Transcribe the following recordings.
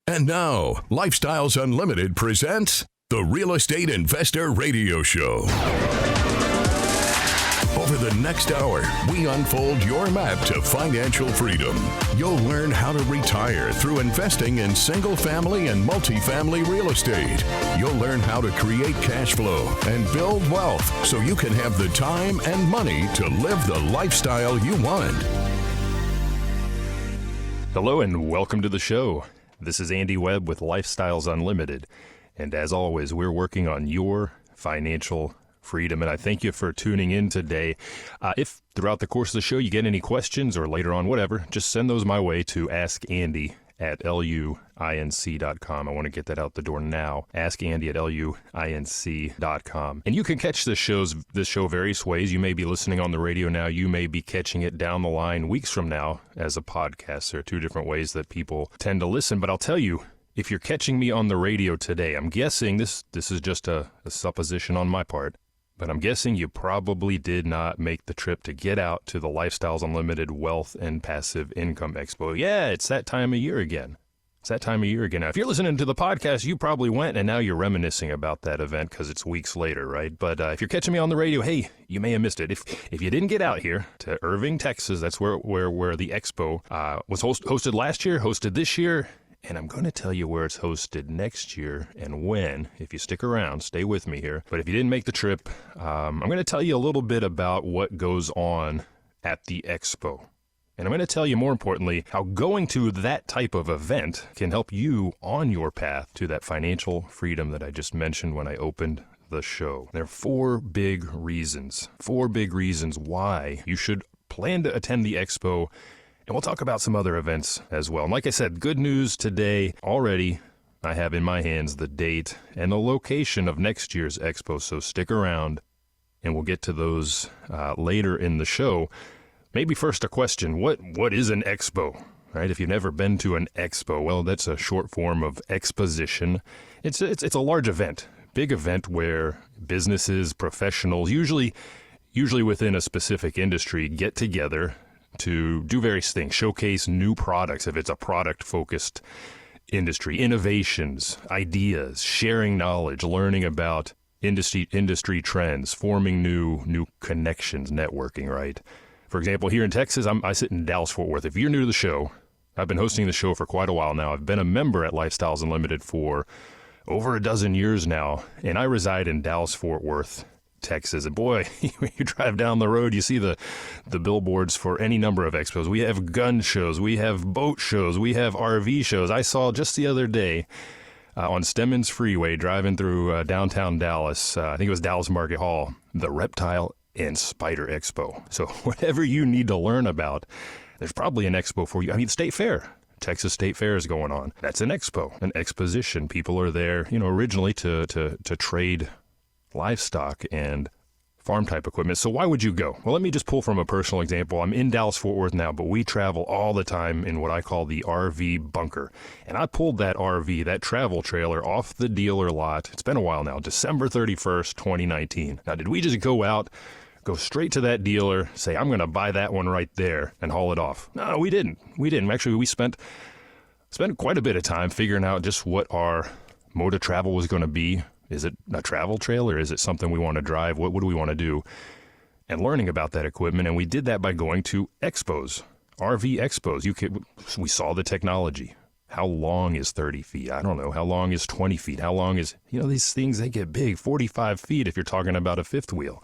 And now, Lifestyles Unlimited presents the Real Estate Investor Radio Show. Over the next hour, we unfold your map to financial freedom. You'll learn how to retire through investing in single-family and multifamily real estate. You'll learn how to create cash flow and build wealth so you can have the time and money to live the lifestyle you want. Hello and welcome to the show. This is Andy Webb with Lifestyles Unlimited. And as always, we're working on your financial freedom. And I thank you for tuning in today. If throughout the course of the show you get any questions or later on, whatever, just send those my way to askandy@luinc.com. I want to get that out the door now. askandy@luinc.com. And you can catch this show various ways. You may be listening on the radio now. You may be catching it down the line weeks from now as a podcast. There are two different ways that people tend to listen. But I'll tell you, if you're catching me on the radio today, I'm guessing this is just a supposition on my part, but I'm guessing you probably did not make the trip to get out to the Lifestyles Unlimited Wealth and Passive Income Expo. Yeah, it's that time of year again. Now, if you're listening to the podcast, you probably went, and now you're reminiscing about that event because it's weeks later, right? But if you're catching me on the radio, hey, you may have missed it. If you didn't get out here to Irving, Texas, that's where the expo was hosted last year, hosted this year, and I'm going to tell you where it's hosted next year and when. If you stick around, stay with me here. But if you didn't make the trip, I'm going to tell you a little bit about what goes on at the expo. And I'm going to tell you, more importantly, how going to that type of event can help you on your path to that financial freedom that I just mentioned when I opened the show. There are four big reasons why you should plan to attend the expo. And we'll talk about some other events as well. And like I said, good news today already. I have in my hands the date and the location of next year's expo, so stick around and we'll get to those later in the show. Maybe first a question, what is an expo? Right? If you've never been to an expo, well, that's a short form of exposition. It's a large event, big event where businesses, professionals, usually within a specific industry, get together to do various things, showcase new products if it's a product-focused industry, innovations, ideas, sharing knowledge, learning about industry trends, forming new connections, networking, right? For example, here in Texas, I sit in Dallas-Fort Worth. If you're new to the show, I've been hosting the show for quite a while now. I've been a member at Lifestyles Unlimited for over a dozen years now, and I reside in Dallas-Fort Worth, Texas. And boy, when you drive down the road, you see the billboards for any number of expos. We have gun shows, we have boat shows, we have RV shows. I saw just the other day on Stemmons Freeway driving through downtown Dallas, I think it was Dallas Market Hall, the Reptile and Spider Expo. So whatever you need to learn about, there's probably an expo for you. I mean, State Fair. Texas State Fair is going on. That's an expo, an exposition. People are there, originally to trade livestock and farm type equipment. So why would you go? Well, let me just pull from a personal example. I'm in Dallas-Fort Worth now, but we travel all the time in what I call the RV bunker. And I pulled that RV, that travel trailer, off the dealer lot. It's been a while now, December 31st, 2019. Now, did we just go straight to that dealer, say, I'm going to buy that one right there and haul it off? No, we didn't. Actually, we spent quite a bit of time figuring out just what our mode of travel was going to be. Is it a travel trailer? Is it something we want to drive? What do we want to do? And learning about that equipment. And we did that by going to expos, RV expos. We saw the technology. How long is 30 feet? I don't know. How long is 20 feet? How long is, these things, they get big, 45 feet if you're talking about a fifth wheel.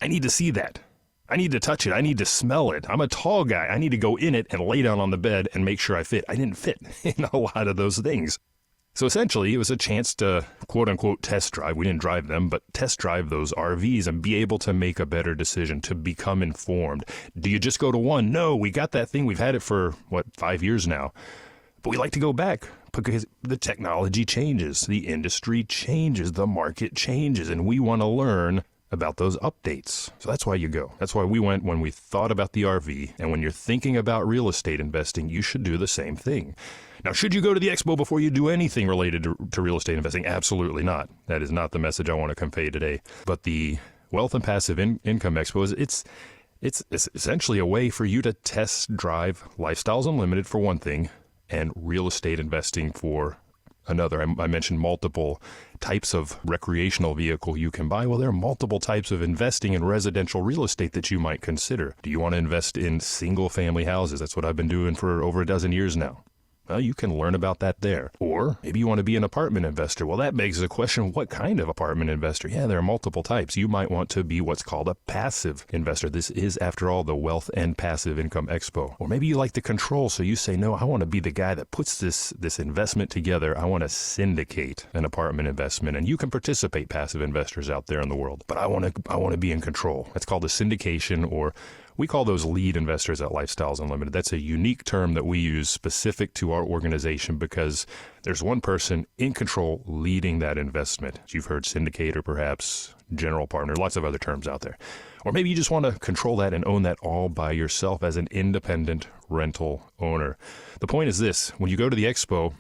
I need to see that. I need to touch it. I need to smell it. I'm a tall guy. I need to go in it and lay down on the bed and make sure I fit. I didn't fit in a lot of those things. So essentially, it was a chance to, quote-unquote, test drive. We didn't drive them, but test drive those RVs and be able to make a better decision, to become informed. Do you just go to one? No, we got that thing. We've had it for, 5 years now. But we like to go back because the technology changes, the industry changes, the market changes, and we want to learn about those updates. So that's why you go. That's why we went when we thought about the RV. And when you're thinking about real estate investing, you should do the same thing. Now, should you go to the expo before you do anything related to real estate investing? Absolutely not. That is not the message I want to convey today. But the Wealth and Passive Income Expo, it's essentially a way for you to test drive Lifestyles Unlimited for one thing, and real estate investing for another. I mentioned multiple types of recreational vehicle you can buy. Well, there are multiple types of investing in residential real estate that you might consider. Do you want to invest in single family houses? That's what I've been doing for over a dozen years now. Well, you can learn about that there. Or maybe you want to be an apartment investor. Well, that begs the question, what kind of apartment investor? Yeah, there are multiple types. You might want to be what's called a passive investor. This is, after all, the Wealth and Passive Income Expo. Or maybe you like the control, so you say, no, I want to be the guy that puts this investment together. I want to syndicate an apartment investment. And you can participate, passive investors out there in the world. But I want to be in control. That's called a syndication, or we call those lead investors at Lifestyles Unlimited. That's a unique term that we use specific to our organization because there's one person in control leading that investment. You've heard syndicator, perhaps general partner, lots of other terms out there. Or maybe you just want to control that and own that all by yourself as an independent rental owner. The point is this: when you go to the expo,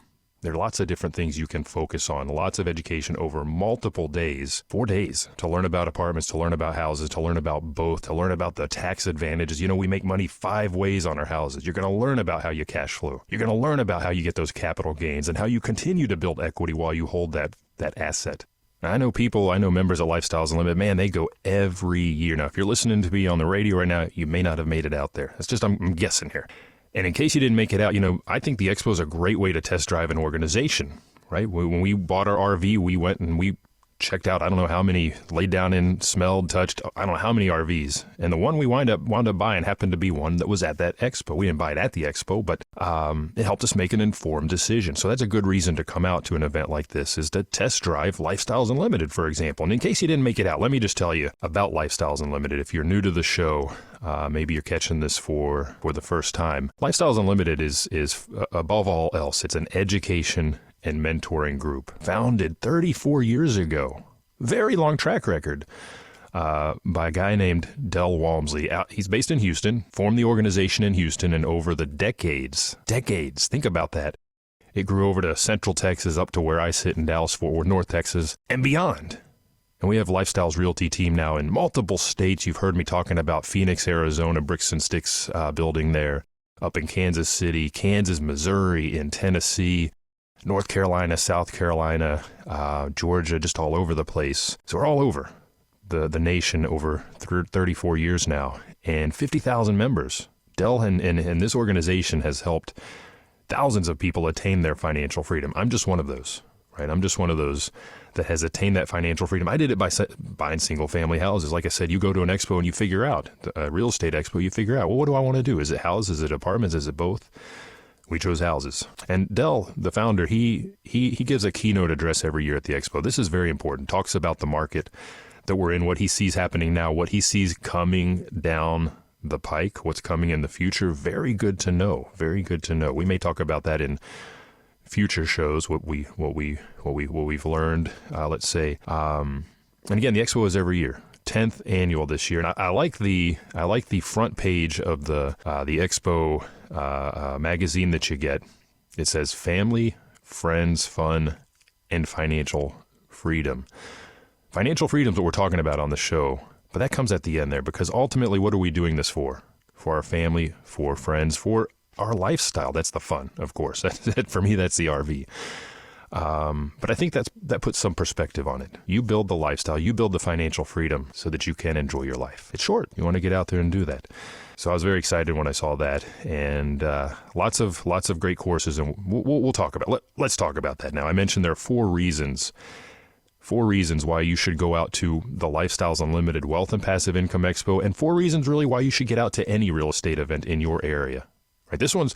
there are lots of different things you can focus on, lots of education over multiple days, 4 days, to learn about apartments, to learn about houses, to learn about both, to learn about the tax advantages. You know, we make money 5 ways on our houses. You're going to learn about how you cash flow. You're going to learn about how you get those capital gains and how you continue to build equity while you hold that asset. I know members of Lifestyles Unlimited, man, they go every year. Now, if you're listening to me on the radio right now, you may not have made it out there. That's just, I'm guessing here. And in case you didn't make it out, I think the expo is a great way to test drive an organization, right? When we bought our RV, we went and we checked out, I don't know how many, laid down in, smelled, touched, I don't know how many RVs. And the one we wound up buying happened to be one that was at that expo. We didn't buy it at the expo, but it helped us make an informed decision. So that's a good reason to come out to an event like this, is to test drive Lifestyles Unlimited, for example. And in case you didn't make it out, let me just tell you about Lifestyles Unlimited. If you're new to the show, maybe you're catching this for the first time. Lifestyles Unlimited is above all else, it's an education and mentoring group founded 34 years ago. Very long track record by a guy named Del Walmsley. He's based in Houston, formed the organization in Houston, and over the decades, think about that, it grew over to Central Texas, up to where I sit in Dallas-Fort Worth, North Texas, and beyond. And we have Lifestyles Realty team now in multiple states. You've heard me talking about Phoenix, Arizona, Bricks and Sticks building there, up in Kansas City, Kansas, Missouri, in Tennessee, North Carolina, South Carolina, Georgia, just all over the place. So we're all over the nation over 34 years now, and 50,000 members. Dell and this organization has helped thousands of people attain their financial freedom. I'm just one of those, right? I'm just one of those that has attained that financial freedom. I did it by buying single family houses. Like I said, you go to an expo and you figure out, a real estate expo, you figure out, well, what do I want to do? Is it houses? Is it apartments? Is it both? We chose houses. And Del, the founder, he gives a keynote address every year at the expo. This is very important. Talks about the market that we're in, what he sees happening now, what he sees coming down the pike, what's coming in the future. Very good to know. Very good to know. We may talk about that in future shows, what we've learned, let's say. And again, the expo is every year. 10th annual this year, and I like the front page of the Expo magazine that you get. It says family, friends, fun, and financial freedom. Financial freedom is what we're talking about on the show, but that comes at the end there, because ultimately, what are we doing this for? For our family, for friends, for our lifestyle. That's the fun, of course. For me, that's the RV. But I think that puts some perspective on it. You build the lifestyle, you build the financial freedom so that you can enjoy your life. It's short. You want to get out there and do that. So I was very excited when I saw that, and lots of great courses, and we'll talk about. Let's talk about that now. I mentioned there are 4 reasons why you should go out to the Lifestyles Unlimited Wealth and Passive Income Expo, and 4 reasons really why you should get out to any real estate event in your area. Right? This one's,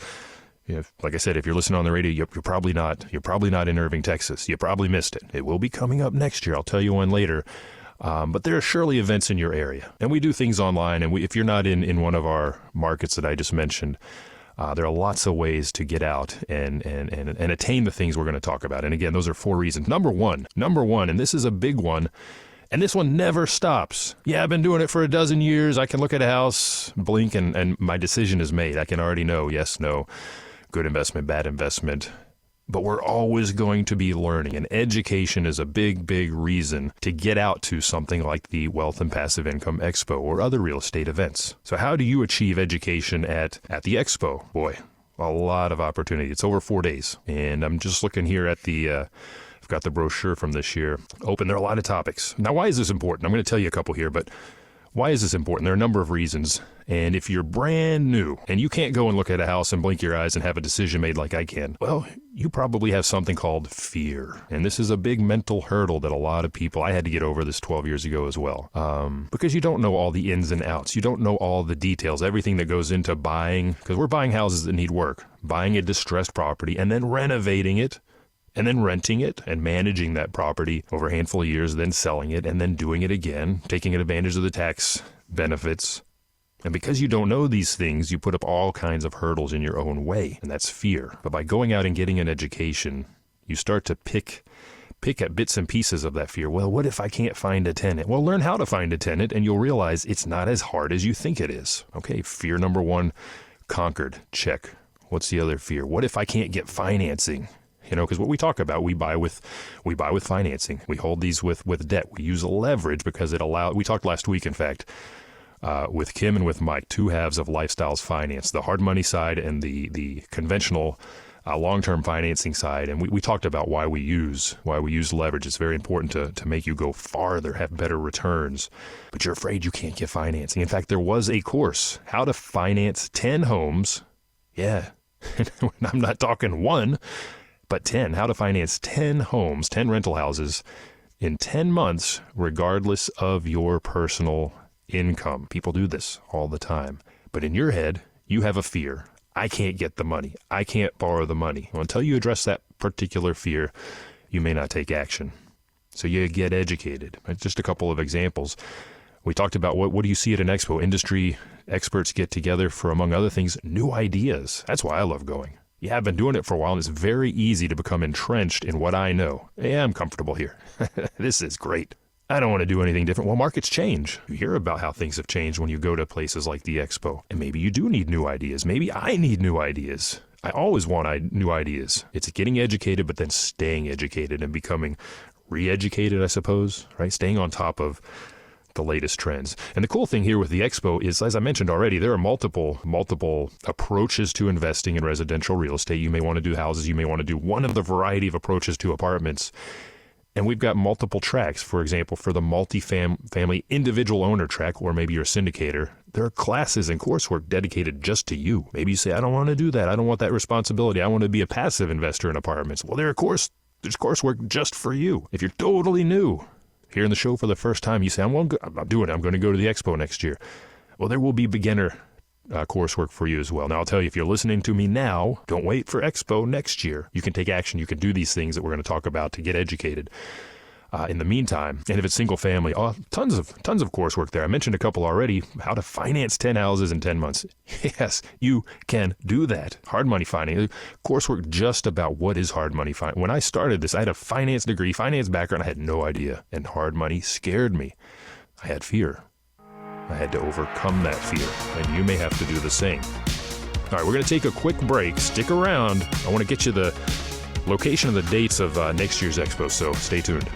like I said, if you're listening on the radio, you're probably not in Irving, Texas. You probably missed it. It will be coming up next year. I'll tell you when later. But there are surely events in your area, and we do things online. And if you're not in one of our markets that I just mentioned, there are lots of ways to get out and attain the things we're going to talk about. And again, those are 4 reasons. Number one, and this is a big one, and this one never stops. Yeah, I've been doing it for a dozen years. I can look at a house, blink, and my decision is made. I can already know, yes, no, good investment, bad investment. But we're always going to be learning, and education is a big, big reason to get out to something like the Wealth and Passive Income Expo or other real estate events. So how do you achieve education at the expo? Boy, A lot of opportunity. It's over 4 days. And I'm just looking here at I've got the brochure from this year open. There are a lot of topics. Now, why is this important? I'm going to tell you a couple here, but why is this important? There are a number of reasons. And if you're brand new and you can't go and look at a house and blink your eyes and have a decision made like I can, well, you probably have something called fear. And this is a big mental hurdle that a lot of people, I had to get over this 12 years ago as well. Because you don't know all the ins and outs. You don't know all the details, everything that goes into buying, because we're buying houses that need work, buying a distressed property and then renovating it, and then renting it and managing that property over a handful of years, then selling it and then doing it again, taking advantage of the tax benefits. And because you don't know these things, you put up all kinds of hurdles in your own way, and that's fear. But by going out and getting an education, you start to pick at bits and pieces of that fear. Well, what if I can't find a tenant? Well, learn how to find a tenant, and you'll realize it's not as hard as you think it is. Okay, fear number one, conquered. Check. What's the other fear? What if I can't get financing? Because what we talk about, we buy with financing. We hold these with debt. We use leverage because it allows. We talked last week, in fact, with Kim and with Mike, two halves of Lifestyles Finance, the hard money side and the conventional long-term financing side. And we talked about why we use leverage. It's very important to make you go farther, have better returns. But you're afraid you can't get financing. In fact, there was a course, how to finance 10 homes. Yeah, I'm not talking one, but 10, how to finance 10 homes, 10 rental houses in 10 months, regardless of your personal income. People do this all the time. But in your head, you have a fear. I can't get the money. I can't borrow the money. Well, until you address that particular fear, you may not take action. So you get educated. Just a couple of examples. We talked about what do you see at an expo? Industry experts get together for, among other things, new ideas. That's why I love going. Yeah, I've been doing it for a while, and it's very easy to become entrenched in what I know. Yeah, I'm comfortable here. This is great. I don't want to do anything different. Well, markets change. You hear about how things have changed when you go to places like the Expo. And maybe you do need new ideas. Maybe I need new ideas. I always want new ideas. It's getting educated, but then staying educated and becoming re-educated, I suppose, right? Staying on top of the latest trends. And the cool thing here with the Expo is, as I mentioned already, there are multiple approaches to investing in residential real estate. You may want to do houses. You may want to do one of the variety of approaches to apartments. And we've got multiple tracks. For example, for the multi-family individual owner track, or maybe you're a syndicator, there are classes and coursework dedicated just to you. Maybe you say, I don't want to do that. I don't want that responsibility. I want to be a passive investor in apartments. Well, there's coursework just for you. If you're totally new, hearing the show for the first time, you say, I'm doing it. I'm going to go to the Expo next year. Well, there will be beginner coursework for you as well. Now, I'll tell you, if you're listening to me now, don't wait for Expo next year. You can take action. You can do these things that we're going to talk about to get educated. In the meantime, and if it's single family, tons of coursework there. I mentioned a couple already. How to finance 10 houses in 10 months. Yes, you can do that. Hard money finance. Coursework just about what is hard money finance. When I started this, I had a finance degree, finance background. I had no idea. And hard money scared me. I had fear. I had to overcome that fear. And you may have to do the same. All right, we're going to take a quick break. Stick around. I want to get you the location and the dates of next year's Expo, so stay tuned.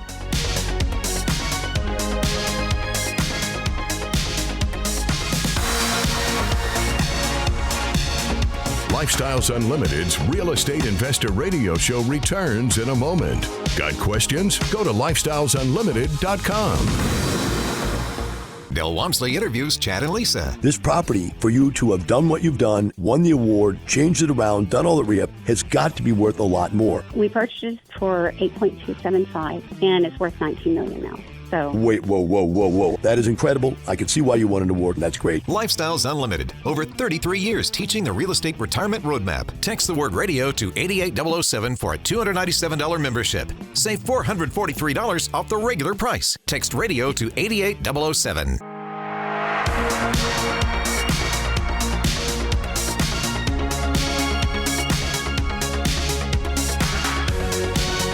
Lifestyles Unlimited's Real Estate Investor Radio Show returns in a moment. Got questions? Go to lifestylesunlimited.com. Del Walmsley interviews Chad and Lisa. This property, for you to have done what you've done, won the award, changed it around, done all the re-up, has got to be worth a lot more. We purchased for $8.275, and it's worth $19 million now. So wait, whoa. That is incredible. I can see why you won an award, and that's great. Lifestyles Unlimited. Over 33 years teaching the real estate retirement roadmap. Text the word radio to 88007 for a $297 membership. Save $443 off the regular price. Text radio to 88007.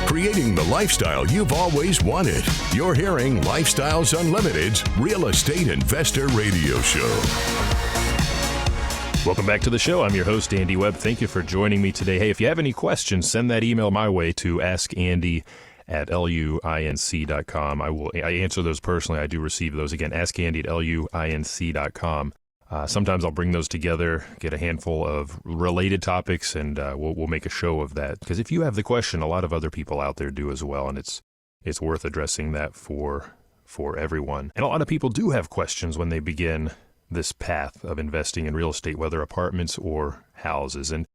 Creating the lifestyle you've always wanted. You're hearing Lifestyles Unlimited's Real Estate Investor Radio Show. Welcome back to the show. I'm your host, Andy Webb. Thank you for joining me today. Hey, if you have any questions, send that email my way to askandy@luinc.com. I answer those personally. I do receive those. Again, askandy@luinc.com. Sometimes I'll bring those together, get a handful of related topics, and we'll make a show of that. Because if you have the question, a lot of other people out there do as well, and it's worth addressing that for everyone. And a lot of people do have questions when they begin this path of investing in real estate, whether apartments or houses. And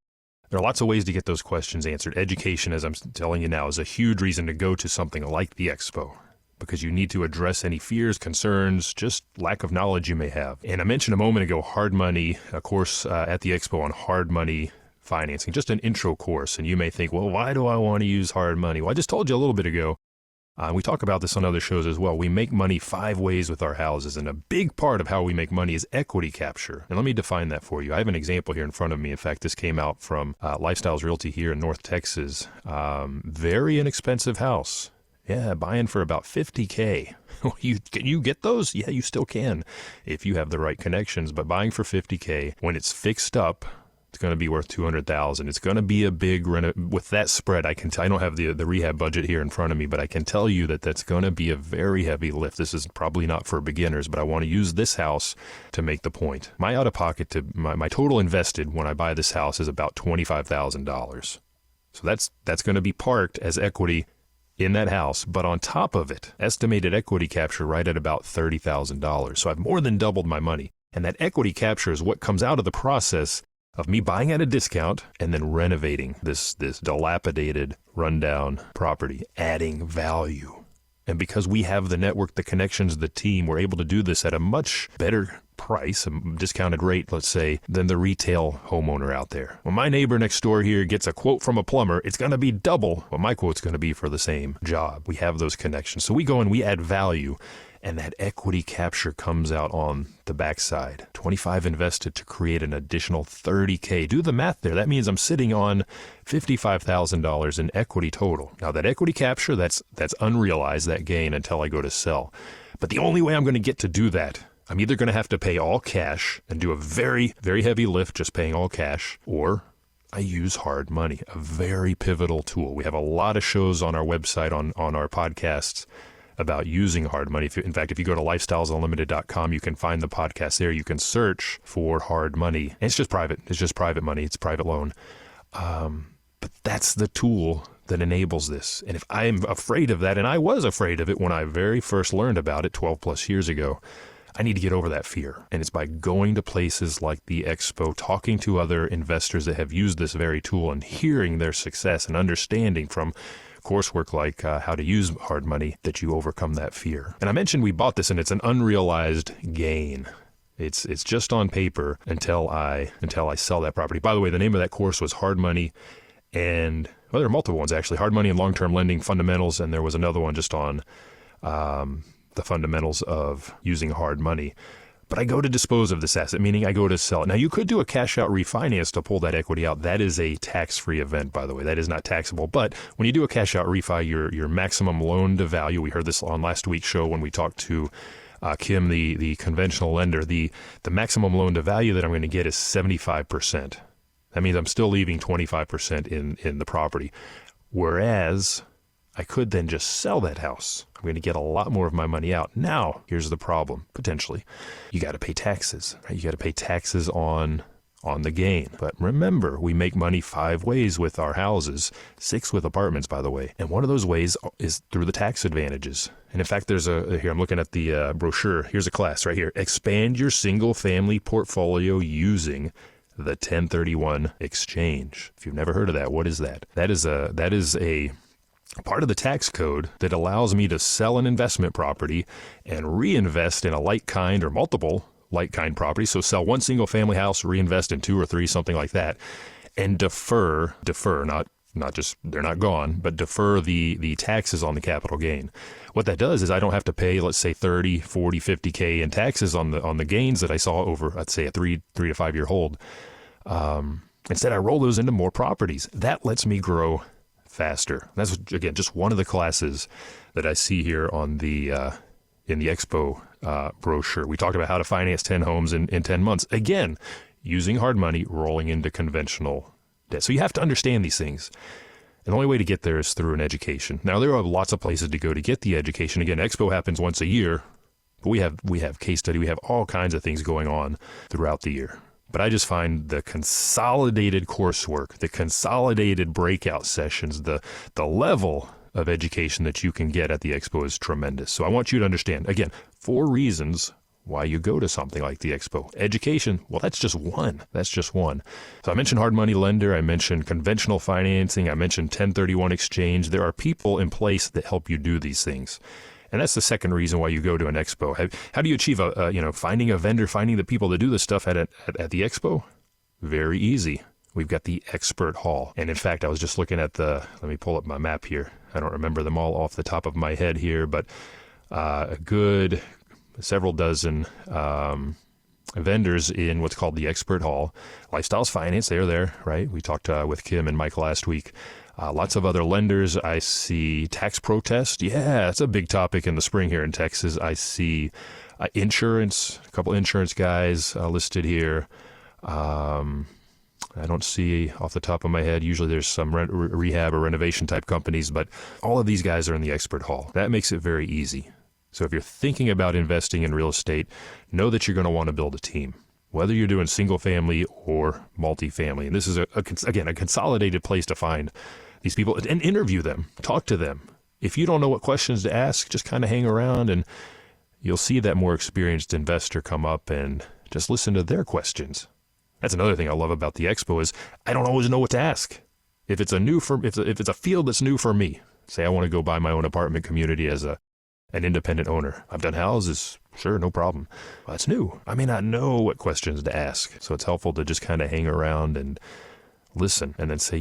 there are lots of ways to get those questions answered. Education, as I'm telling you now, is a huge reason to go to something like the Expo, because you need to address any fears, concerns, just lack of knowledge you may have. And I mentioned a moment ago, hard money, a course at the Expo on hard money financing, just an intro course. And you may think, well, why do I want to use hard money? Well, I just told you a little bit ago. We talk about this on other shows as well. We make money 5 ways with our houses, and a big part of how we make money is equity capture. And let me define that for you. I have an example here in front of me. In fact, this came out from Lifestyles Realty here in North Texas. Very inexpensive house. Yeah, buying for about $50K. Can you get those? Yeah, you still can if you have the right connections. But buying for $50K, when it's fixed up, it's going to be worth $200,000. It's going to be a big with that spread. I don't have the rehab budget here in front of me, but I can tell you that that's going to be a very heavy lift. This is probably not for beginners, but I want to use this house to make the point. My out of pocket to my total invested when I buy this house is about $25,000. So that's going to be parked as equity in that house, but on top of it, estimated equity capture right at about $30,000. So I've more than doubled my money. And that equity capture is what comes out of the process of me buying at a discount and then renovating this dilapidated, rundown property, adding value. And because we have the network, the connections, the team, we're able to do this at a much better price, a discounted rate, let's say, than the retail homeowner out there. When my neighbor next door here gets a quote from a plumber, it's going to be double what my quote's going to be for the same job. We have those connections. So we go and we add value, and that equity capture comes out on the backside. 25 invested to create an additional $30K. Do the math there. That means I'm sitting on $55,000 in equity total. Now that equity capture, that's unrealized, that gain, until I go to sell. But the only way I'm going to get to do that, I'm either going to have to pay all cash and do a very, very heavy lift just paying all cash, or I use hard money, a very pivotal tool. We have a lot of shows on our website, on our podcasts, about using hard money. In fact, if you go to lifestylesunlimited.com, you can find the podcast there. You can search for hard money. And it's just private. It's just private money. It's private loan. But that's the tool that enables this. And if I'm afraid of that, and I was afraid of it when I very first learned about it 12 plus years ago, I need to get over that fear. And it's by going to places like the Expo, talking to other investors that have used this very tool and hearing their success and understanding from coursework like how to use hard money, that you overcome that fear. And I mentioned we bought this and it's an unrealized gain. It's just on paper until I sell that property. By the way, the name of that course was Hard Money, and well, there are multiple ones actually. Hard Money and Long-Term Lending Fundamentals, and there was another one just on the fundamentals of using hard money. But I go to dispose of this asset, meaning I go to sell it. Now, you could do a cash-out refinance to pull that equity out. That is a tax-free event, by the way. That is not taxable. But when you do a cash-out refi, your maximum loan-to-value, we heard this on last week's show when we talked to Kim, the conventional lender, the maximum loan-to-value that I'm going to get is 75%. That means I'm still leaving 25% in the property. Whereas I could then just sell that house. I'm going to get a lot more of my money out. Now, here's the problem, potentially. You got to pay taxes. Right? You got to pay taxes on the gain. But remember, we make money 5 ways with our houses, 6 with apartments, by the way. And one of those ways is through the tax advantages. And in fact, here, I'm looking at the brochure. Here's a class right here. Expand your single-family portfolio using the 1031 exchange. If you've never heard of that, what is that? That is a part of the tax code that allows me to sell an investment property and reinvest in a like-kind or multiple like-kind properties. So sell one single-family house, reinvest in 2 or 3, something like that, and defer, not just they're not gone, but defer the taxes on the capital gain. What that does is I don't have to pay, let's say, 30, 40, 50K in taxes on the gains that I saw over, let's say, a 3 to 5 year hold. Instead, I roll those into more properties. That lets me grow faster. That's, again, just one of the classes that I see here on the in the Expo brochure. We talked about how to finance 10 homes in 10 months. Again, using hard money, rolling into conventional debt. So you have to understand these things. And the only way to get there is through an education. Now, there are lots of places to go to get the education. Again, Expo happens once a year. But we have case study, we have all kinds of things going on throughout the year. But I just find the consolidated coursework, the consolidated breakout sessions, the level of education that you can get at the Expo is tremendous. So I want you to understand, again, 4 reasons why you go to something like the Expo. Education, well, that's just one. That's just one. So I mentioned hard money lender. I mentioned conventional financing. I mentioned 1031 exchange. There are people in place that help you do these things. And that's the second reason why you go to an Expo. How do you achieve finding a vendor, finding the people to do this stuff at the Expo? Very easy. We've got the expert hall. And in fact, I was just looking at let me pull up my map here. I don't remember them all off the top of my head here, but a good several dozen vendors in what's called the expert hall. Lifestyles Finance, they're there, right? We talked with Kim and Mike last week. Lots of other lenders. I see tax protest. Yeah, that's a big topic in the spring here in Texas. I see insurance, a couple insurance guys listed here. I don't see off the top of my head. Usually there's some rehab or renovation type companies, but all of these guys are in the expert hall. That makes it very easy. So if you're thinking about investing in real estate, know that you're going to want to build a team, whether you're doing single family or multifamily. And this is, again, a consolidated place to find these people and interview them, talk to them. If you don't know what questions to ask, just kind of hang around and you'll see that more experienced investor come up and just listen to their questions. That's another thing I love about the Expo is I don't always know what to ask. If it's a field that's new for me, say I want to go buy my own apartment community as an independent owner. I've done houses, sure, no problem. Well, that's new. I may not know what questions to ask, so it's helpful to just kind of hang around and listen and then say,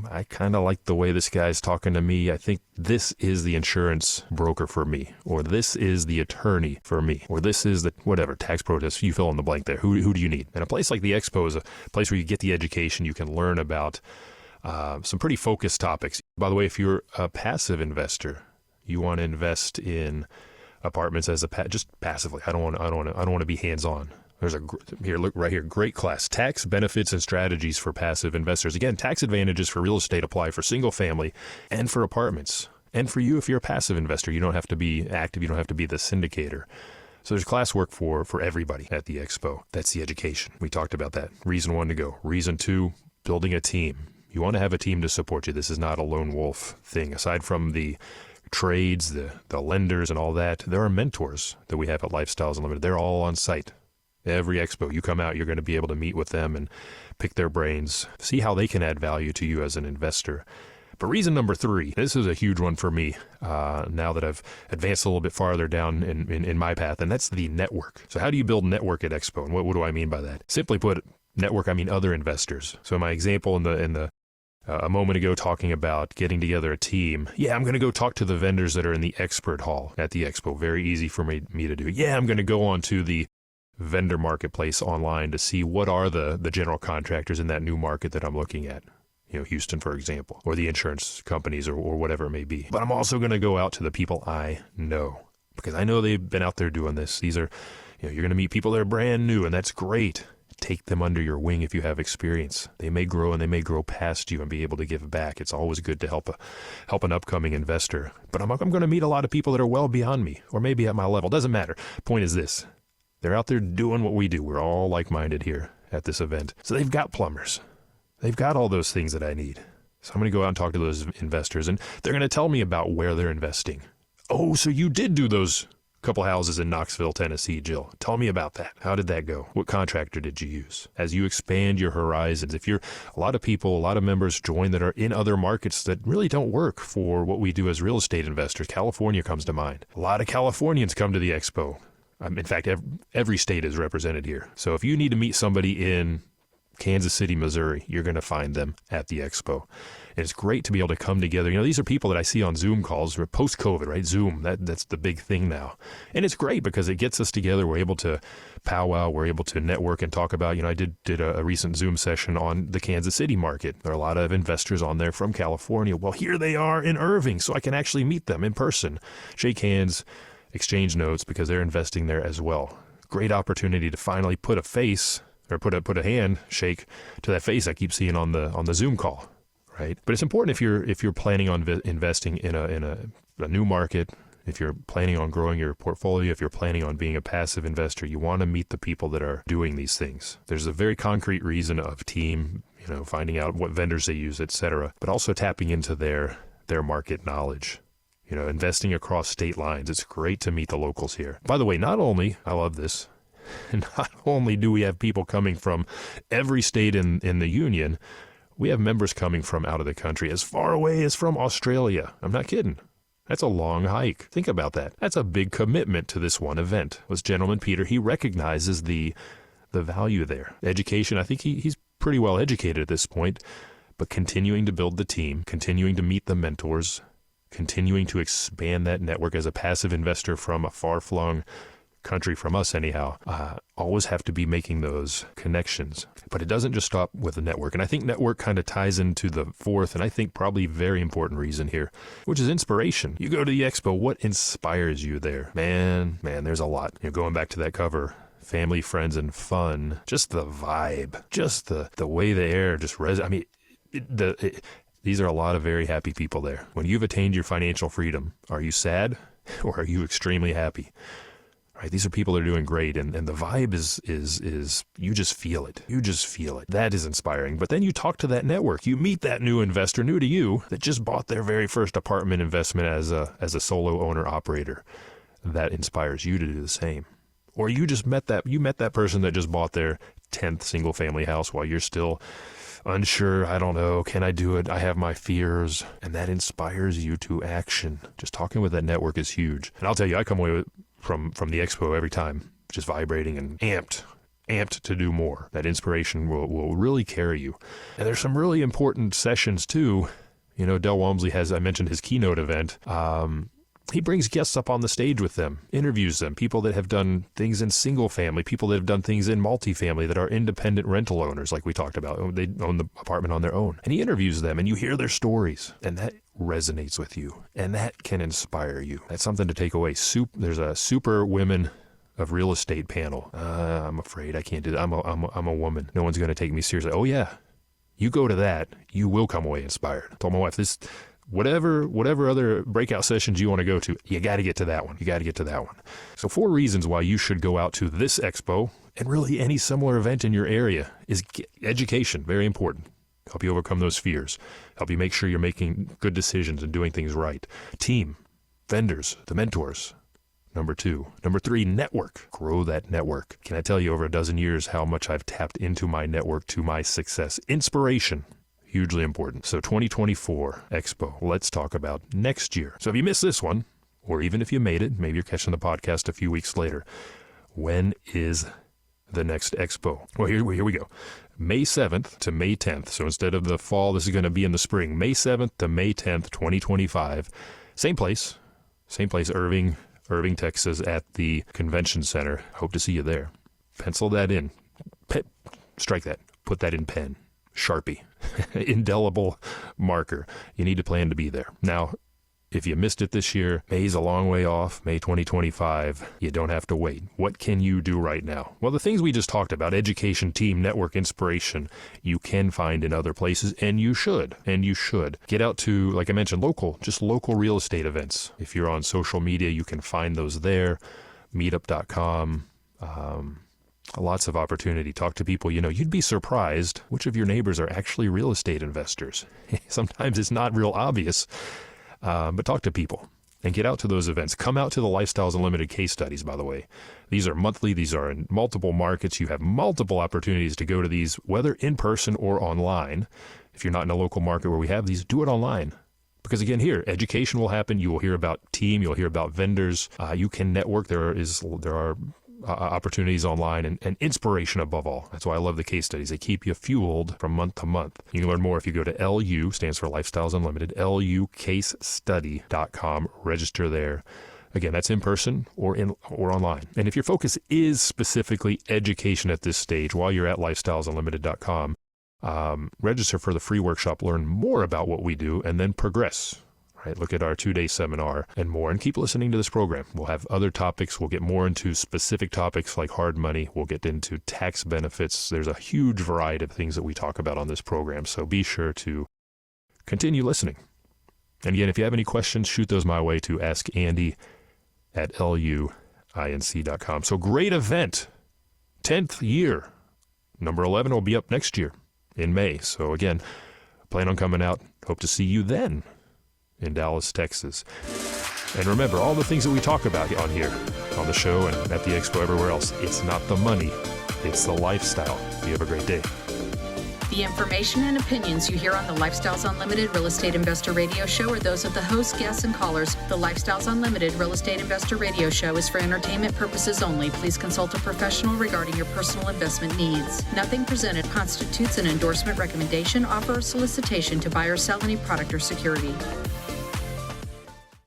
I kind of like the way this guy's talking to me. I think this is the insurance broker for me, or this is the attorney for me, or this is the whatever, tax protest, you fill in the blank there. Who do you need? And a place like the Expo is a place where you get the education, you can learn about some pretty focused topics. By the way, if you're a passive investor, you want to invest in apartments as just passively. I don't want to be hands-on. There's look right here, great class, tax benefits and strategies for passive investors. Again, tax advantages for real estate apply for single family and for apartments. And for you, if you're a passive investor, you don't have to be active. You don't have to be the syndicator. So there's classwork for everybody at the Expo. That's the education. We talked about that. Reason 1 to go. Reason 2, building a team. You want to have a team to support you. This is not a lone wolf thing. Aside from the trades, the lenders and all that, there are mentors that we have at Lifestyles Unlimited. They're all on site. Every Expo you come out, you're going to be able to meet with them and pick their brains, see how they can add value to you as an investor. But reason number 3, this is a huge one for me now that I've advanced a little bit farther down in my path, and that's the network. So how do you build network at Expo? And what do I mean by that? Simply put, network, I mean other investors. So my example in the a moment ago talking about getting together a team. Yeah, I'm going to go talk to the vendors that are in the expert hall at the Expo. Very easy for me to do. Yeah, I'm going to go on to the vendor marketplace online to see what are the general contractors in that new market that I'm looking at. Houston, for example, or the insurance companies or whatever it may be. But I'm also going to go out to the people I know because I know they've been out there doing this. These are, you're going to meet people that are brand new, and that's great. Take them under your wing if you have experience. They may grow and they may grow past you and be able to give back. It's always good to help an upcoming investor. But I'm going to meet a lot of people that are well beyond me or maybe at my level. Doesn't matter. Point is this. They're out there doing what we do. We're all like-minded here at this event. So they've got plumbers. They've got all those things that I need. So I'm going to go out and talk to those investors, and they're going to tell me about where they're investing. Oh, so you did do those couple houses in Knoxville, Tennessee, Jill. Tell me about that. How did that go? What contractor did you use? As you expand your horizons, if you're a lot of members join that are in other markets that really don't work for what we do as real estate investors. California comes to mind. A lot of Californians come to the Expo. In fact, every state is represented here. So if you need to meet somebody in Kansas City, Missouri, you're going to find them at the Expo. And it's great to be able to come together. These are people that I see on Zoom calls post-COVID, right? Zoom, that's the big thing now. And it's great because it gets us together. We're able to powwow. We're able to network and talk about, I did a recent Zoom session on the Kansas City market. There are a lot of investors on there from California. Well, here they are in Irving, so I can actually meet them in person, shake hands, exchange notes because they're investing there as well. Great opportunity to finally put a face or put a hand shake to that face I keep seeing on the Zoom call, right? But it's important if you're planning on investing in a new market, If you're planning on growing your portfolio, if you're planning on being a passive investor, you want to meet the people that are doing these things. There's a very concrete reason of team, finding out what vendors they use, etc., but also tapping into their market knowledge. Investing across state lines. It's great to meet the locals here. By the way, I love this, not only do we have people coming from every state in the union, we have members coming from out of the country, as far away as from Australia. I'm not kidding. That's a long hike. Think about that. That's a big commitment to this one event. This gentleman, Peter, he recognizes the value there. Education, I think he's pretty well educated at this point, but continuing to build the team, continuing to meet the mentors, continuing to expand that network as a passive investor from a far-flung country from us anyhow, always have to be making those connections. But it doesn't just stop with the network. And I think network kind of ties into the fourth, and I think probably very important reason here, which is inspiration. You go to the Expo, what inspires you there? Man, there's a lot. Going back to that cover, family, friends, and fun, just the vibe, just the way the air just these are a lot of very happy people there. When you've attained your financial freedom, are you sad or are you extremely happy? Right? These are people that are doing great, and the vibe is you just feel it. You just feel it. That is inspiring. But then you talk to that network. You meet that new investor, new to you, that just bought their very first apartment investment as a solo owner operator. That inspires you to do the same. Or you met that person that just bought their 10th single family house while you're still unsure. I don't know. Can I do it? I have my fears. And that inspires you to action. Just talking with that network is huge. And I'll tell you, I come away from the Expo every time just vibrating and amped to do more. That inspiration will really carry you. And there's some really important sessions too. Del Walmsley has, I mentioned his keynote event. He brings guests up on the stage with them, interviews them, people that have done things in single family, people that have done things in multifamily, that are independent rental owners, like we talked about. They own the apartment on their own. And he interviews them, and you hear their stories, and that resonates with you, and that can inspire you. That's something to take away. There's a super women of real estate panel. I'm afraid I can't do that. I'm a woman. No one's going to take me seriously. Oh, yeah. You go to that, you will come away inspired. I told my wife, whatever other breakout sessions you want to go to, you got to get to that one. You got to get to that one. So 4 reasons why you should go out to this Expo, and really any similar event in your area, is education. Very important. Help you overcome those fears. Help you make sure you're making good decisions and doing things right. Team, vendors, the mentors. Number 2. Number 3, network. Grow that network. Can I tell you, over a dozen years, how much I've tapped into my network to my success? Inspiration. Hugely important. So 2024 Expo, let's talk about next year. So if you missed this one, or even if you made it, maybe you're catching the podcast a few weeks later, when is the next Expo? Well, here we go. May 7th to May 10th. So instead of the fall, this is going to be in the spring. May 7th to May 10th, 2025. Same place, Irving, Texas, at the Convention Center. Hope to see you there. Pencil that in. Strike that. Put that in pen. Sharpie. Indelible marker. You need to plan to be there. Now, if you missed it this year, May's a long way off, May 2025. You don't have to wait. What can you do right now? Well, the things we just talked about, education, team, network, inspiration, you can find in other places, and you should. Get out to, like I mentioned, local real estate events. If you're on social media, you can find those there. Meetup.com. Lots of opportunity. Talk to people. You'd be surprised which of your neighbors are actually real estate investors. Sometimes it's not real obvious, but talk to people and get out to those events. Come out to the Lifestyles Unlimited case studies, by the way. These are monthly. These are in multiple markets. You have multiple opportunities to go to these, whether in person or online. If you're not in a local market where we have these, do it online. Because again, here, education will happen. You will hear about team. You'll hear about vendors. You can network. There are opportunities online and inspiration above all. That's why I love the case studies. They keep you fueled from month to month. You can learn more if you go to LU, stands for Lifestyles Unlimited, lucasestudy.com. Register there. Again, that's in person or online. And if your focus is specifically education at this stage, while you're at lifestylesunlimited.com, register for the free workshop, learn more about what we do, and then progress. Right, look at our 2-day seminar and more, and keep listening to this program. We'll have other topics. We'll get more into specific topics like hard money. We'll get into tax benefits. There's a huge variety of things that we talk about on this program, so be sure to continue listening. And again, if you have any questions, shoot those my way to askandy at luinc.com. So great event. 10th year. Number 11 will be up next year in May. So again, plan on coming out. Hope to see you then in Dallas, Texas. And remember, all the things that we talk about on here, on the show and at the Expo, everywhere else, it's not the money, it's the lifestyle. You have a great day. The information and opinions you hear on the Lifestyles Unlimited Real Estate Investor Radio Show are those of the hosts, guests, and callers. The Lifestyles Unlimited Real Estate Investor Radio Show is for entertainment purposes only. Please consult a professional regarding your personal investment needs. Nothing presented constitutes an endorsement, recommendation, offer, or solicitation to buy or sell any product or security.